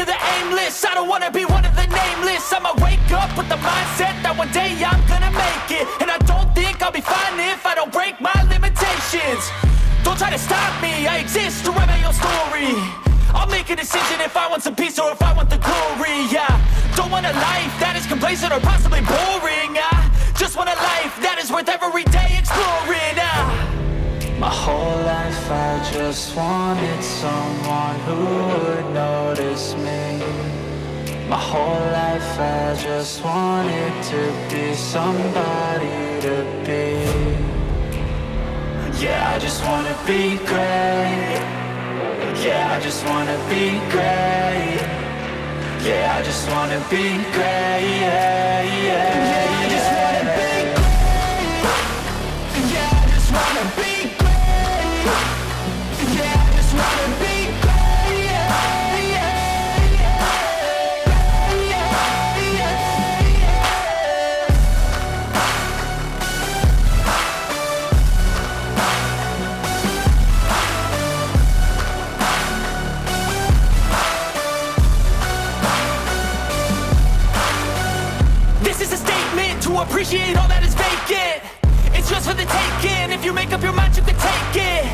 of the aimless, I don't wanna be one of the nameless. I'ma wake up with the mindset that one day I'm gonna make it. And I don't think I'll be fine if I don't break my limitations. Don't try to stop me, I exist to write my own story. I'll make a decision if I want some peace or if I want the glory. Yeah, don't want a life that is complacent or possibly boring. I just want a life that is worth every day exploring. My whole life I just wanted someone who would notice me. My whole life I just wanted to be somebody to be. Yeah, I just wanna be great. Yeah, I just wanna be great. Yeah, I just wanna be great. Yeah, yeah, yeah, I just wanna be great. Yeah, I just wanna be great. Yeah, I just wanna be great. Yeah, yeah, yeah, yeah, yeah, yeah. This is a statement to appreciate all that is vacant. It's just for the taking. If you make up your mind, you can take it.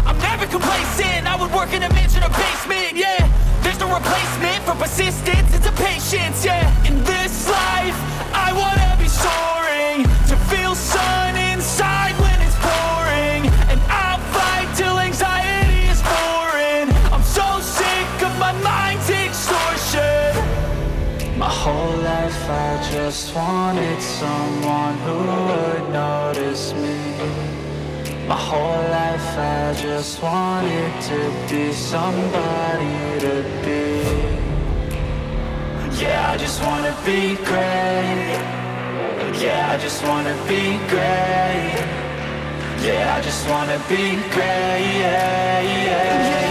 I'm never complacent. I would work in a mansion or basement. Yeah, there's no replacement for persistence. It's a patience. Yeah, in this life, I wanna be soaring, to feel sun inside when it's pouring. And I'll fight till anxiety is foreign. I'm so sick of my mind's extortion. My whole life I just wanted someone who would notice me. My whole life I just wanted to be somebody to be. Yeah, I just wanna be great. Yeah, I just wanna be great. Yeah, I just wanna be great. Yeah, yeah, yeah.